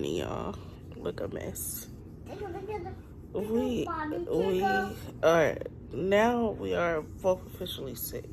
morning, y'all. Look a mess. We are now we are both officially sick.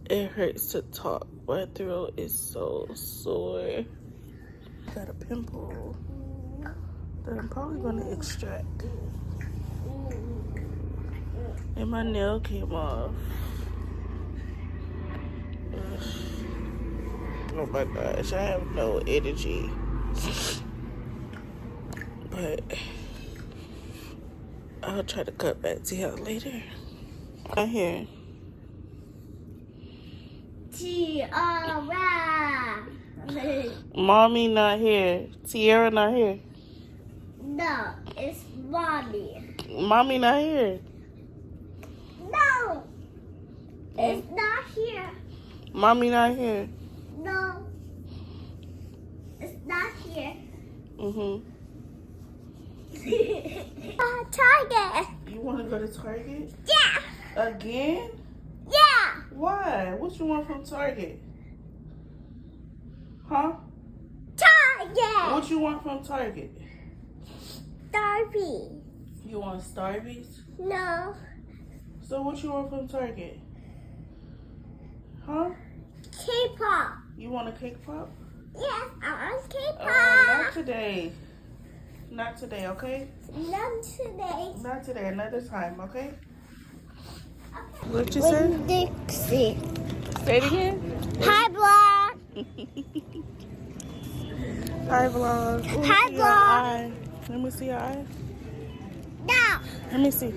It hurts to talk. My throat is so sore. Got a pimple that I'm probably gonna extract. And my nail came off. Ugh. Oh my gosh, I have no energy. But I'll try to cut back to y'all later. I'm here. Tiara. Mommy not here. Tiara not here. No, it's mommy. Mommy not here. No, it's not here. Mommy not here. No, it's not here. Target. You want to go to Target? Yeah. Again? Yeah. Why? What you want from Target? Huh? Target. What you want from Target? Darby. You want Starbies? No. So what you want from Target? Huh? K-pop. You want a cake pop? Yes, I want K-pop. Not today. Not today, okay? Not today. Not today, another time, okay? Okay. What you said? Dixie. Say it again. Hi, vlog. Hi, vlog. Ooh, Hi, see your vlog. eye. Let me see your eye. No. Let me see.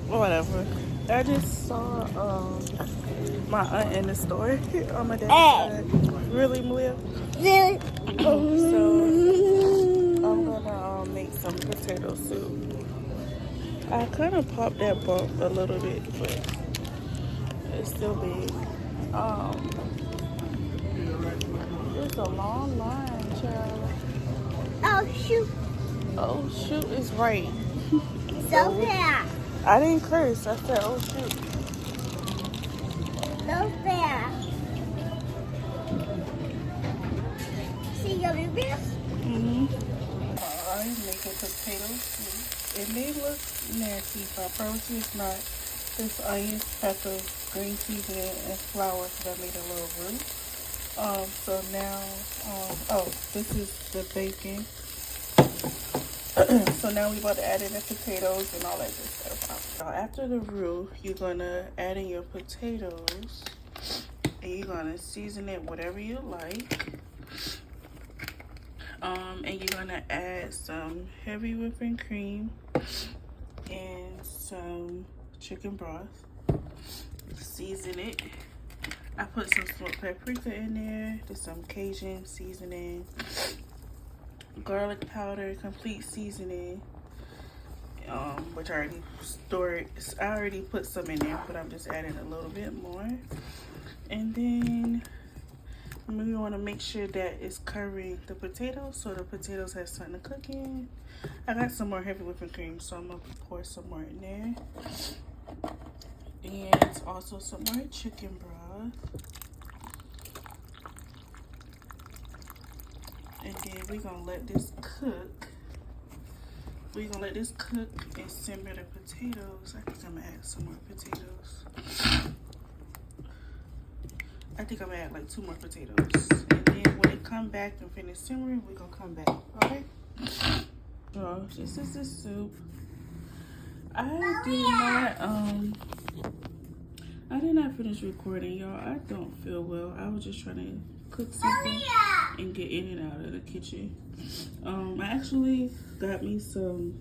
Whatever. I just saw my aunt in the store on my dad's side. Really, Malia? So I'm gonna make some potato soup. I kind of popped that bump a little bit, but it's still big. It's a long line, child. Oh, shoot. Oh shoot is right. So fair. I didn't curse. I said, oh shoot. So fair. See your reviews? I'm making potato soup. It may look nasty, but I promise you it's not. It's onions, peppers, green seasoning, and flour because I made a little roux. So now, oh, this is the bacon. So now we're about to add in the potatoes and all that good stuff. Now after the roux, you're gonna add in your potatoes and you're gonna season it whatever you like. And you're gonna add some heavy whipping cream and some chicken broth. Season it. I put some smoked paprika in there. There's some Cajun seasoning, garlic powder, complete seasoning, which I already stored. I already put some in there, but I'm just adding a little bit more. And then we want to make sure that it's covering the potatoes, so the potatoes have something to cook in. I got some more heavy whipping cream, so I'm gonna pour some more in there. And also some more chicken broth. And then we're gonna let this cook. We're gonna let this cook and simmer the potatoes. I think I'm gonna add some more potatoes. I think I'm gonna add like 2 more potatoes. And then when it come back and finish simmering, we're gonna come back, okay? So this is the soup. I did not finish recording, y'all. I don't feel well. I was just trying to cook something and get in and out of the kitchen. I actually got me some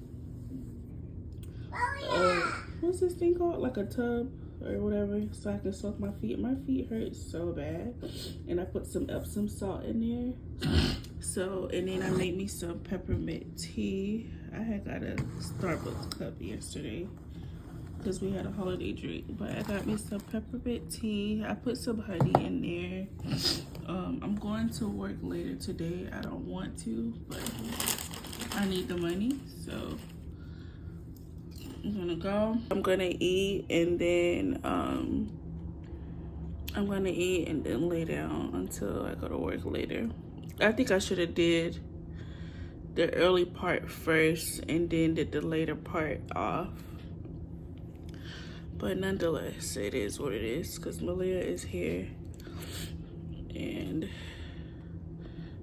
what's this thing called? Like a tub or whatever, so I can soak my feet. My feet hurt so bad. And I put some Epsom salt in there. So, and then I made me some peppermint tea. I had got a Starbucks cup yesterday because we had a holiday drink, but I got me some peppermint tea. I put some honey in there. I'm going to work later today. I don't want to, but I need the money, so I'm gonna go. I'm gonna eat, and then I'm gonna eat and then lay down until I go to work later. I think I should have did the early part first and then did the later part off. But nonetheless, it is what it is because Malia is here. And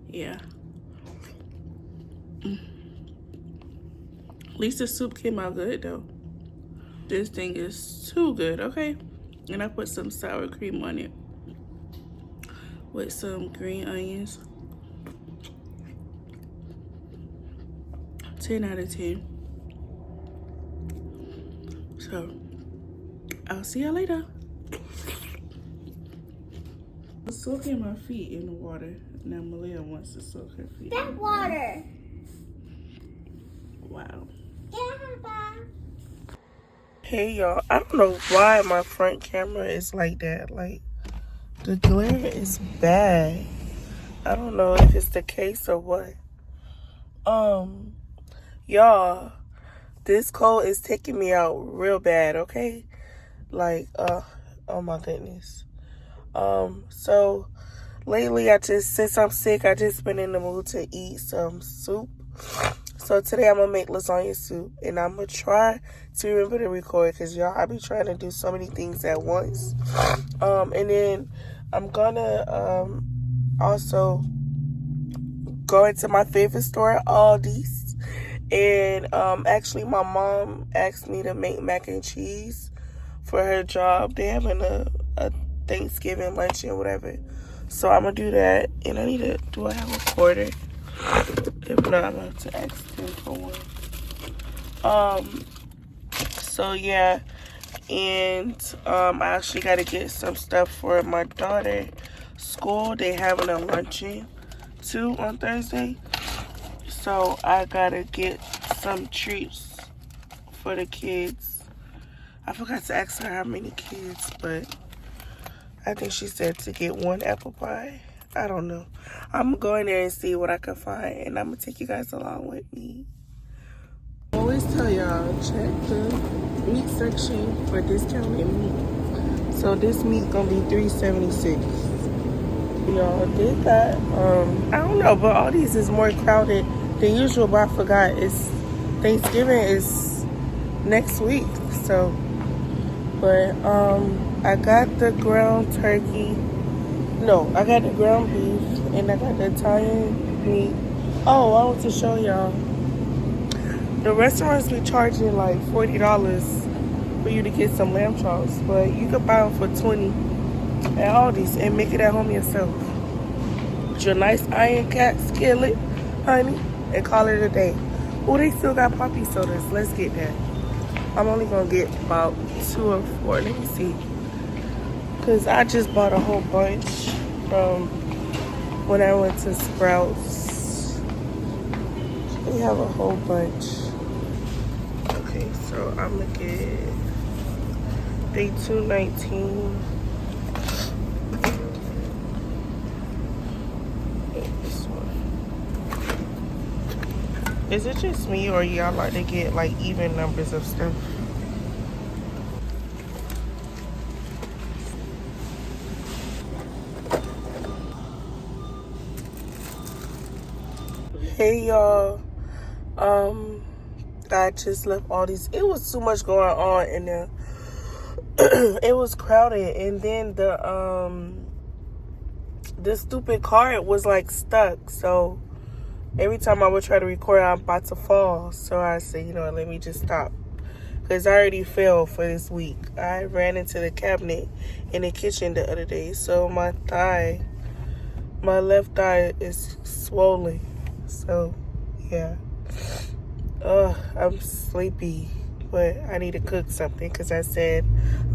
yeah. At least the soup came out good though. This thing is too good, okay? And I put some sour cream on it with some green onions. 10 out of 10. So, I'll see y'all later. I'm soaking my feet in the water. Now Malia wants to soak her feet. That water. Wow. Yeah. Hey y'all, I don't know why my front camera is like that. Like, the glare is bad. I don't know if it's the case or what. Y'all, this cold is taking me out real bad, okay? Like, oh my goodness. So lately since I'm sick, I just been in the mood to eat some soup. So today I'm gonna make lasagna soup, and I'm gonna try to remember to record because y'all, I be trying to do so many things at once. And then I'm gonna also go into my favorite store, Aldi's, and actually my mom asked me to make mac and cheese for her job. They having a Thanksgiving lunch or whatever. So I'm gonna do that, and I need to, do I have a quarter? If not, I'm gonna have to ask them for one. So yeah, and I actually gotta get some stuff for my daughter's school. They having a luncheon too on Thursday. So I gotta get some treats for the kids. I forgot to ask her how many kids, but I think she said to get one apple pie. I don't know. I'm gonna go in there and see what I can find, and I'm gonna take you guys along with me. I always tell y'all, check the meat section for discounted meat. So this meat gonna be $3.76. Y'all did that. I don't know, but all these is more crowded than usual, but I forgot it's Thanksgiving is next week. So, but I got the ground turkey. No, I got the ground beef, and I got the Italian meat. Oh, I want to show y'all. The restaurants be charging like $40 for you to get some lamb chops, but you can buy them for $20 at Aldi's and make it at home yourself. With your nice iron cat skillet, honey, and call it a day. Oh, they still got poppy sodas. Let's get that. I'm only gonna get about 2 or 4. Let me see. Cause I just bought a whole bunch from when I went to Sprouts. They have a whole bunch. Okay, so I'm gonna get day 219. This one. Is it just me, or y'all like to get like even numbers of stuff? Hey y'all, I just left all these. It was too much going on in there. It was crowded, and then the stupid cart was like stuck. So every time I would try to record, I'm about to fall. So I said, you know what, let me just stop, because I already fell for this week. I ran into the cabinet in the kitchen the other day, so my left thigh is swollen. So, yeah. I'm sleepy, but I need to cook something because I said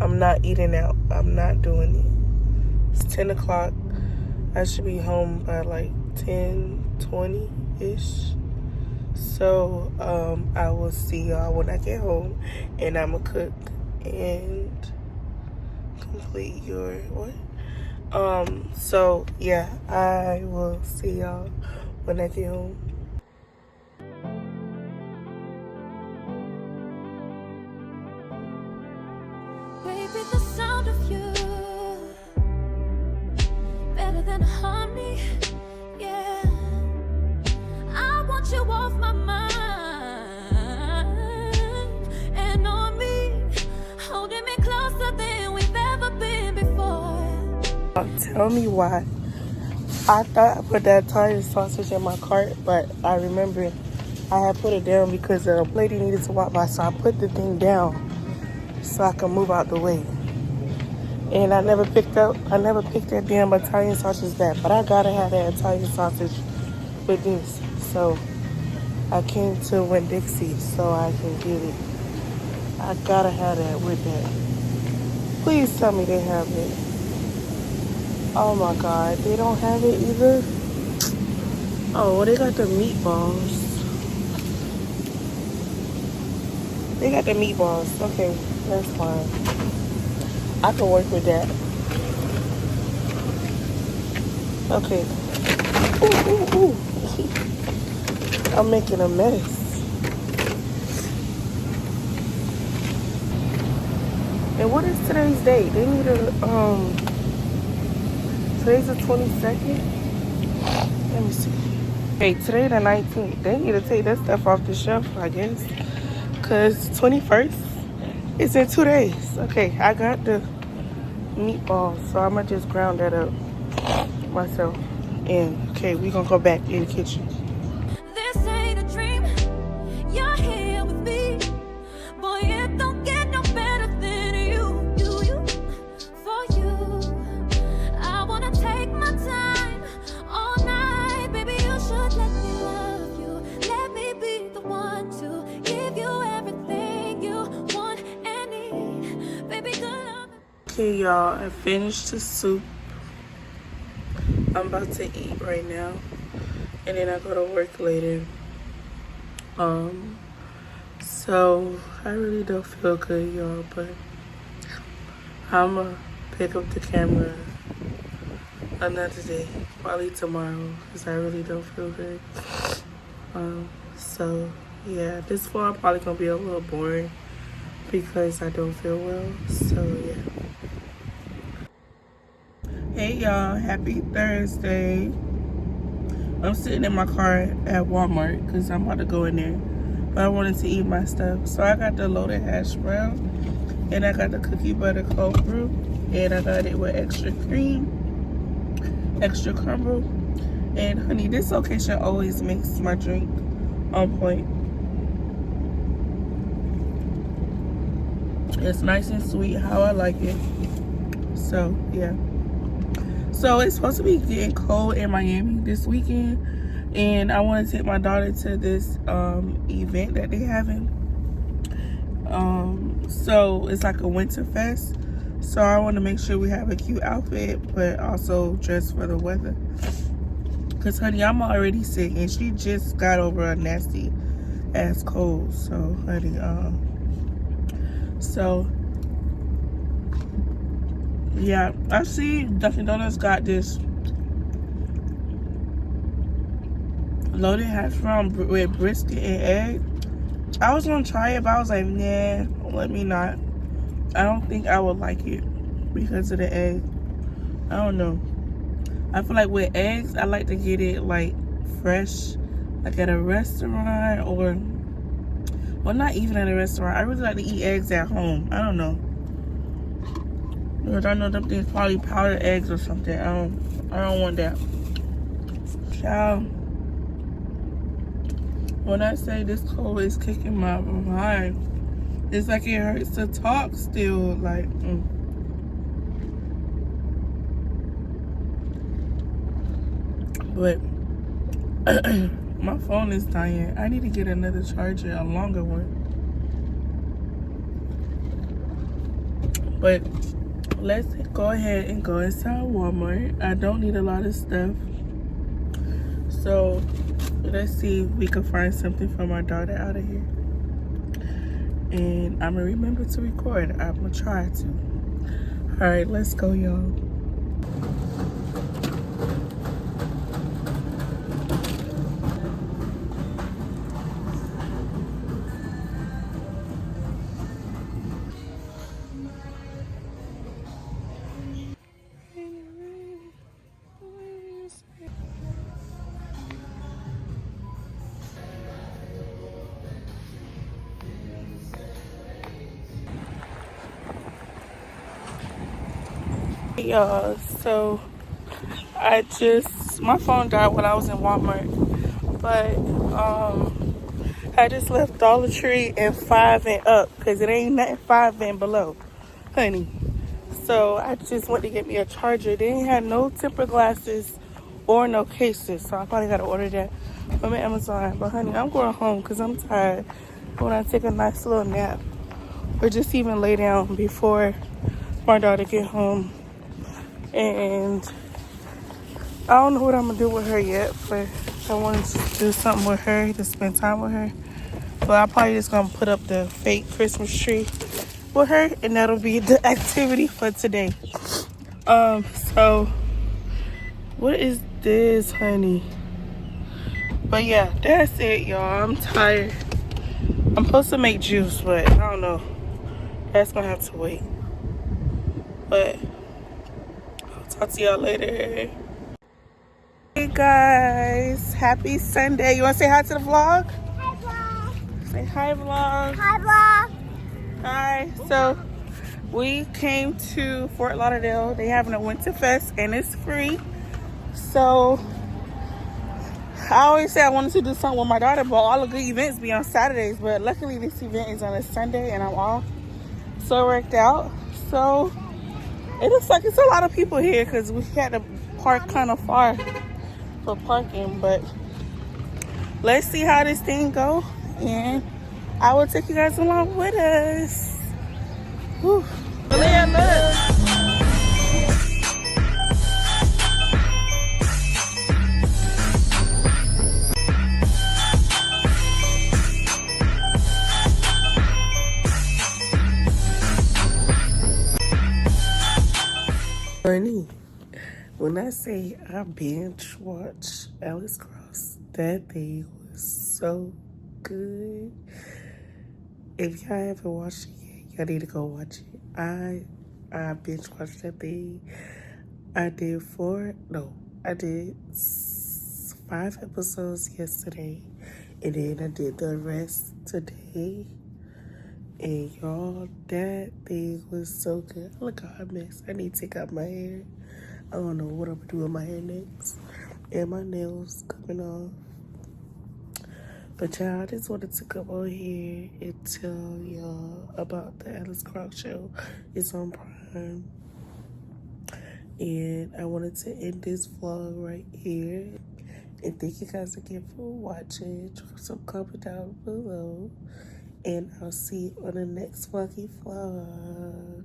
I'm not eating out. I'm not doing it. It's 10 o'clock. I should be home by like 10:20-ish. So, I will see y'all when I get home, and I'm going to cook and complete your, what? So, yeah, I will see y'all when I get home. Baby, the sound of you sweeter than honey, yeah. I want you off my mind and on me, holding me closer than we've ever been before. Tell me why. I thought I put that Italian sausage in my cart, but I remember I had put it down because a lady needed to walk by, so I put the thing down so I could move out the way. And I never picked that damn Italian sausage back, but I gotta have that Italian sausage with this. So I came to Winn-Dixie so I can get it. I gotta have that with that. Please tell me they have it. Oh my God, they don't have it either? Oh, well, they got the meatballs. They got the meatballs. Okay, that's fine. I can work with that. Okay. Ooh, ooh, ooh. I'm making a mess. And what is today's date? They need a, today's the 22nd? Let me see. Hey, today the 19th. They need to take that stuff off the shelf, I guess. Because 21st, it's in 2 days. Okay, I got the meatballs, so I'm going to just ground that up myself. And, okay, we're going to go back in the kitchen. This ain't a dream, you're here with me. Boy, it don't get no better than you. For you, I wanna take my time all night. Baby, you should let me love you. Let me be the one to give you everything you want and need. Baby, good love. Okay, y'all, I finished the soup. I'm about to eat right now. And then I go to work later. So I really don't feel good, y'all, but I'ma pick up the camera another day, probably tomorrow, because I really don't feel good. So yeah, this vlog probably gonna be a little boring because I don't feel well. So yeah. Hey y'all, happy Thursday. I'm sitting in my car at Walmart because I'm about to go in there. But I wanted to eat my stuff. So I got the loaded hash brown. And I got the cookie butter cold brew. And I got it with extra cream, extra crumble. And honey, this location always makes my drink on point. It's nice and sweet how I like it. So yeah. So it's supposed to be getting cold in Miami this weekend, and I want to take my daughter to this event that they having. So it's like a winter fest. So I want to make sure we have a cute outfit, but also dress for the weather. Cause honey, I'm already sick, and she just got over a nasty ass cold. So honey, so. Yeah, I see Dunkin' Donuts got this loaded hash brown with brisket and egg. I was gonna try it, but I was like, nah, let me not. I don't think I would like it because of the egg. I don't know. I feel like with eggs, I like to get it like fresh, like at a restaurant or, well, not even at a restaurant. I really like to eat eggs at home. I don't know. Because I know them things probably powdered eggs or something. I don't want that. Child, when I say this cold is kicking my behind, it's like it hurts to talk still. Like, But my phone is dying. I need to get another charger, a longer one. But let's go ahead and go inside Walmart. I don't need a lot of stuff. So let's see if we can find something for my daughter out of here. And I'm gonna remember to record. I'm gonna try to. All right, let's go, y'all. Y'all, so my phone died when I was in Walmart, but I just left Dollar Tree and 5 and up because it ain't nothing 5 and below, honey. So I just went to get me a charger. They ain't had no tempered glasses or no cases, so I probably gotta order that from Amazon. But honey, I'm going home because I'm tired. I want to take a nice little nap or just even lay down before my daughter get home. And I don't know what I'm gonna do with her yet, but I want to do something with her, to spend time with her. But I'm probably just gonna put up the fake Christmas tree with her, and that'll be the activity for today. So what is this, honey? But yeah, that's it, y'all. I'm tired. I'm supposed to make juice, but I don't know. That's gonna have to wait. But I'll talk to y'all later. Hey guys, happy Sunday. You wanna say hi to the vlog? Hi, vlog. Say hi, vlog. Hi, vlog. Hi. So we came to Fort Lauderdale. They having a winter fest and it's free. So I always say I wanted to do something with my daughter, but all the good events be on Saturdays. But luckily this event is on a Sunday and I'm off. So it worked out. So it looks like it's a lot of people here because we had to park kind of far for parking. But let's see how this thing go, and I will take you guys along with us. Whew. Leah, look. Honey, when I say I binge watch Alice Cross, that thing was so good. If y'all haven't watched it yet, y'all need to go watch it. I binge watched that thing. I did 5 episodes yesterday, and then I did the rest today. And y'all, that thing was so good. Look how I mess. I need to take out my hair. I don't know what I'm gonna do with my hair next. And my nails coming off. But y'all, I just wanted to come on here and tell y'all about the Alice Cross show. It's on Prime. And I wanted to end this vlog right here. And thank you guys again for watching. Drop some comment down below. And I'll see you on the next vloggy vlog.